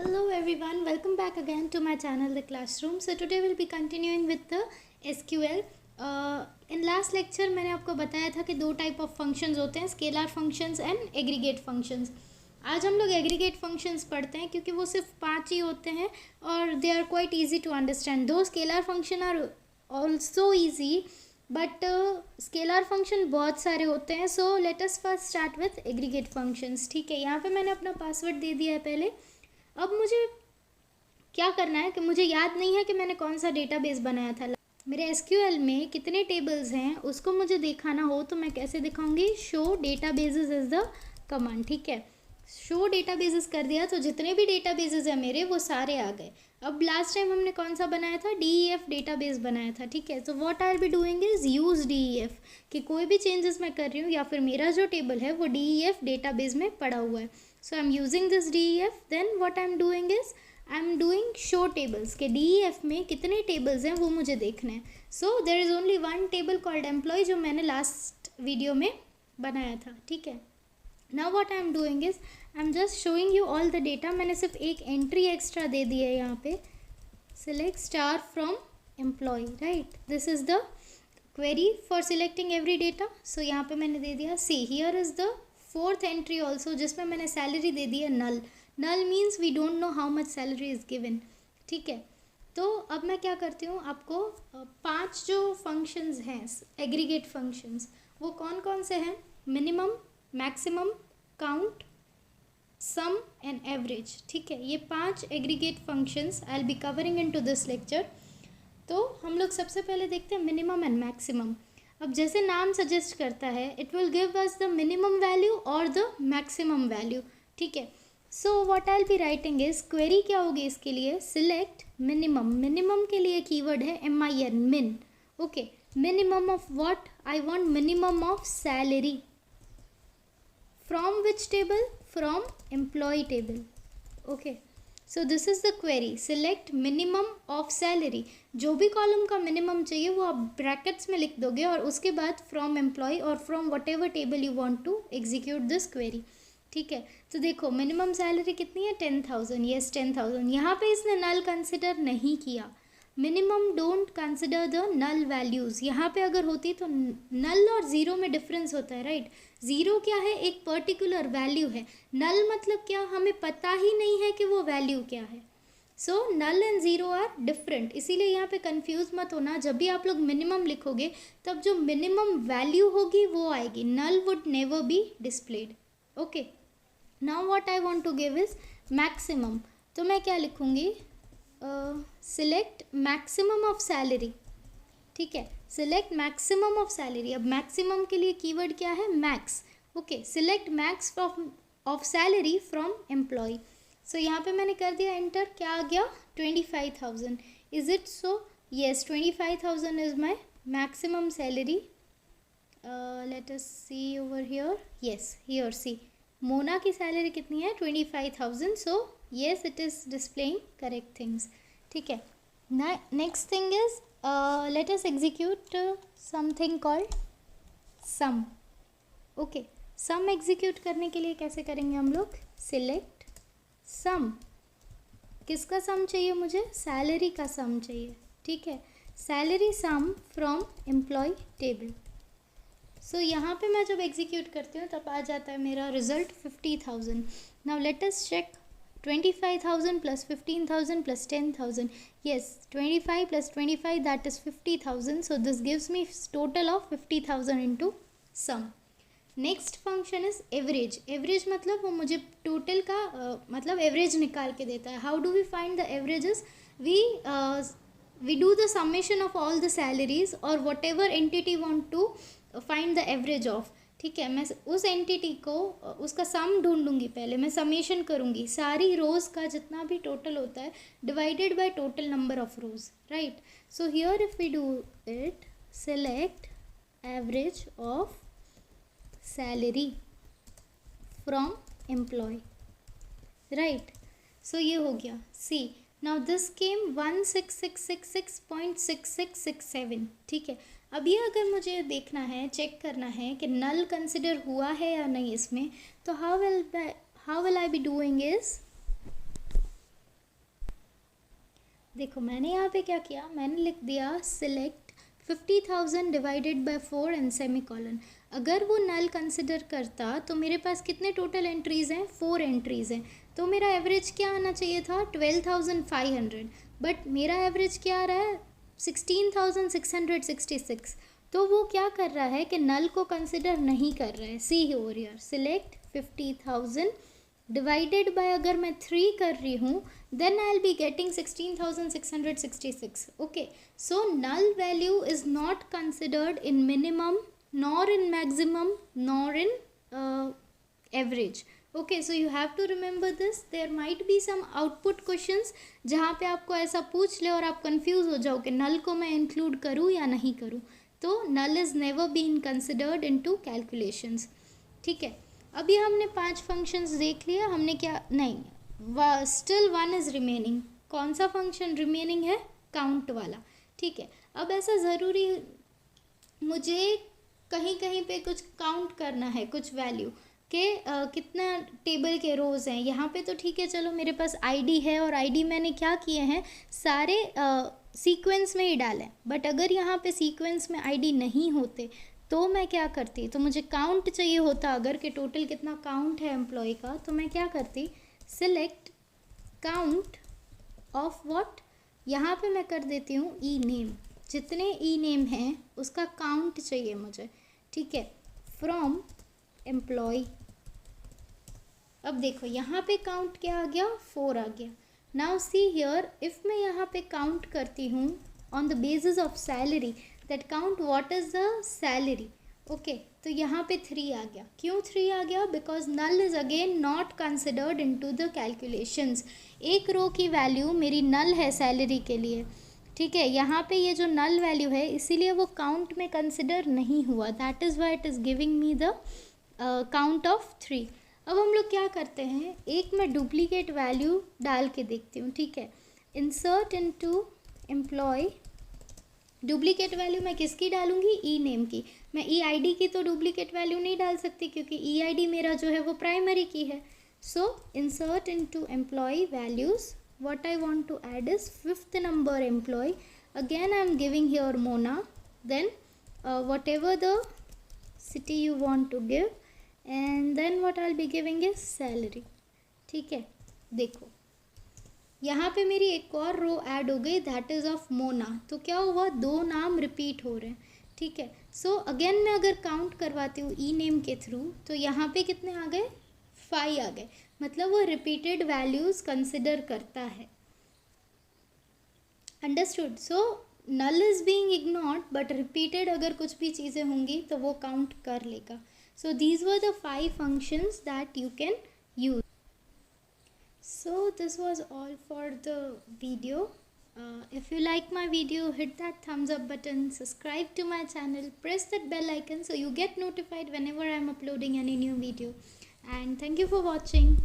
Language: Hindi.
Hello everyone, welcome back again to my channel The Classroom. So today we'll be continuing with the SQL. In last lecture मैंने आपको बताया था कि दो टाइप ऑफ फंक्शंस होते हैं, scalar functions and aggregate functions. आज हम लोग एग्रीगेट फंक्शंस पढ़ते हैं क्योंकि वो सिर्फ 5 ही होते हैं और they are quite easy to understand. दो scalar function are also easy but scalar function बहुत सारे होते हैं. So let us first start with aggregate functions. ठीक है, यहाँ पे मैंने अपना पासवर्ड दे दिया है पहले. अब मुझे क्या करना है कि मुझे याद नहीं है कि मैंने कौन सा डेटाबेस बनाया था. मेरे एसक्यूएल में कितने टेबल्स हैं उसको मुझे दिखाना हो तो मैं कैसे दिखाऊंगी? Show databases is the command. ठीक है, शो डेटाबेसेस कर दिया तो जितने भी डेटाबेसेस हैं मेरे वो सारे आ गए. अब लास्ट टाइम हमने कौन सा बनाया था? DEF डेटाबेस बनाया था. ठीक है, तो what I will be doing is use DEF कि कोई भी चेंजेस मैं कर रही हूँ या फिर मेरा जो टेबल है वो DEF डेटाबेस में पड़ा हुआ है. So I'm using this DEF. Then what I'm doing is I'm doing show tables के DEF में कितने tables हैं वो मुझे देखना है. So there is only one table called employee जो मैंने last video में बनाया था. ठीक है, now what I'm doing is I'm just showing you all the data. मैंने सिर्फ एक entry extra दे दी है यहाँ पे. Select star from employee, right? This is the query for selecting every data. So यहाँ पे मैंने दे दिया. See here is the fourth entry also जिसमें मैंने सैलरी दे दी है null. Null means we don't know how much salary is given. ठीक है, तो अब मैं क्या करती हूँ, आपको 5 जो फंक्शंस हैं एग्रीगेट फंक्शंस वो कौन कौन से हैं? Minimum, maximum, count, sum and average. ठीक है, ये 5 aggregate functions I will be covering into this lecture. तो हम लोग सबसे पहले देखते हैं मिनिमम एंड मैक्सिमम. अब जैसे नाम सजेस्ट करता है it will give us the minimum value और द मैक्सिमम वैल्यू. ठीक है, so what I will be writing is query क्या होगी इसके लिए? Select minimum. मिनिमम के लिए कीवर्ड है MIN, मिन. Okay, minimum of what? I want minimum of salary. From which table? From employ table. Okay, so this is the query. Select minimum of salary. जो भी कॉलम का मिनिमम चाहिए वो आप ब्रैकेट्स में लिख दोगे और उसके बाद फ्रॉम एम्प्लॉय और from whatever table you want to execute this query. ठीक है, तो देखो मिनिमम सैलरी कितनी है? 10,000. येस 10,000. यहाँ पे इसने नल कंसिडर नहीं किया. Minimum don't consider the null values. यहाँ पे अगर होती तो नल और ज़ीरो में डिफरेंस होता है, राइट? ज़ीरो क्या है? एक पर्टिकुलर वैल्यू है. नल मतलब क्या? हमें पता ही नहीं है कि वो वैल्यू क्या है. So null and zero are different. इसीलिए यहाँ पे कंफ्यूज मत होना. जब भी आप लोग मिनिमम लिखोगे तब जो मिनिमम वैल्यू होगी वो आएगी. Null would never be displayed. Okay, now what I want to give is maximum. तो मैं क्या लिखूँगी? Select maximum of salary. ठीक है, सिलेक्ट मैक्सिमम ऑफ सैलरी. अब मैक्सिमम के लिए कीवर्ड क्या है? Max. Okay, select max of salary from employ. सो यहाँ पे मैंने कर दिया एंटर. क्या आ गया? 25,000. Is it so? येस, 25,000 इज my maximum salary. Let us see over here. Yes, here see Mona की सैलरी कितनी है? 25,000. So yes, it is displaying correct things. ठीक है, next thing is let us execute something called sum. Okay, sum execute करने के लिए कैसे करेंगे हम लोग? Select sum. किसका सम चाहिए मुझे? सैलरी का सम चाहिए. ठीक है, salary sum from employ table. So यहाँ पे मैं जब एग्जीक्यूट करती हूँ तब आ जाता है मेरा result 50,000. Now let us check. 25,000 plus 15,000 plus 10,000. Yes, 25 plus 25 that is 50,000. So this gives me total of 50,000 into sum. Next function is average. Average मतलब वो मुझे टोटल का मतलब एवरेज निकाल के देता है. How do we find the averages? We do the summation of all the salaries और whatever entity want to find the average of. ठीक है, मैं उस एंटिटी को उसका सम ढूंढूंगी. पहले मैं समेशन करूंगी सारी रोज़ का जितना भी टोटल होता है divided by total number of rows, right? So here if we do it, select average of salary from employ, right? So ये हो गया. See now this came 1666.6667. ठीक है, अब ये अगर मुझे देखना है, चेक करना है कि नल कंसिडर हुआ है या नहीं इसमें, तो how will I be doing is देखो मैंने यहाँ पे क्या किया, मैंने लिख दिया select 50,000 divided bye 4 and semi colon. अगर वो नल कंसिडर करता तो मेरे पास कितने टोटल एंट्रीज़ हैं, 4 एंट्रीज़ हैं, तो मेरा एवरेज क्या आना चाहिए था 12,500, बट मेरा एवरेज क्या आ रहा है 16,666। तो वो क्या कर रहा है कि नल को कंसिडर नहीं कर रहा है। See over here select 50,000 divided by, अगर मैं 3 कर रही हूँ then I'll be getting 16,666. okay, so null value is not considered in minimum nor in maximum nor in average. okay, so you have to remember this. there might be some output questions जहाँ पे आपको ऐसा पूछ ले और आप कंफ्यूज हो जाओ कि नल को मैं इंक्लूड करूँ या नहीं करूँ, तो null is never been considered into calculations. ठीक है, अभी हमने 5 फंक्शंस देख लिया, हमने क्या नहीं, स्टिल 1 इज़ रिमेनिंग। कौन सा फंक्शन रिमेनिंग है, काउंट वाला। ठीक है, अब ऐसा ज़रूरी मुझे कहीं कहीं पे कुछ काउंट करना है, कुछ वैल्यू के कितना टेबल के रोज़ हैं यहाँ पे, तो ठीक है चलो मेरे पास आईडी है और आईडी मैंने क्या किए हैं सारे सीक्वेंस में ही डालें, बट अगर यहाँ पे सीक्वेंस में आईडी नहीं होते तो मैं क्या करती, तो मुझे काउंट चाहिए होता अगर कि टोटल कितना काउंट है एम्प्लॉय का, तो मैं क्या करती सिलेक्ट काउंट ऑफ व्हाट, यहाँ पे मैं कर देती हूँ ई नेम, जितने ई नेम हैं उसका काउंट चाहिए मुझे। ठीक है, फ्रॉम एम्प्लॉय। अब देखो यहाँ पे काउंट क्या आ गया 4 आ गया। नाउ सी हियर, इफ़ मैं यहाँ पे काउंट करती हूँ on the basis of salary, that count what is the salary. Okay, तो यहाँ पे 3 आ गया। क्यों 3 आ गया, because null is again not considered into the calculations. एक रो की वैल्यू मेरी नल है सैलरी के लिए। ठीक है, यहाँ पे ये जो नल वैल्यू है इसीलिए वो काउंट में कंसिडर नहीं हुआ, that is why it is giving me the count of 3। अब हम लोग क्या करते हैं, एक मैं डुप्लीकेट वैल्यू डाल के देखती हूँ। ठीक है, insert into employ, duplicate value मैं किसकी डालूंगी, ई नेम की। मैं ई आईडी की तो डुप्लीकेट वैल्यू नहीं डाल सकती क्योंकि ई आईडी मेरा जो है वो प्राइमरी की है। So insert into employ values, what I want to add is 5th number employee. Again I am giving here Mona, then whatever the city you want to give, and then what I'll be giving is salary. ठीक है, देखो यहाँ पे मेरी एक और रो ऐड हो गई, दैट इज़ ऑफ मोना। तो क्या हुआ, 2 नाम रिपीट हो रहे हैं। ठीक है, सो अगेन मैं अगर काउंट करवाती हूँ ई नेम के थ्रू, तो यहाँ पे कितने आ गए 5 आ गए, मतलब वो रिपीटेड वैल्यूज़ कंसिडर करता है। Understood. So null is being ignored, but repeated अगर कुछ भी चीज़ें होंगी तो वो काउंट कर लेगा। So these were the 5 functions that you can use. So this was all for the video. If you like my video, hit that thumbs up button, subscribe to my channel, press that bell icon so you get notified whenever I am uploading any new video. And thank you for watching.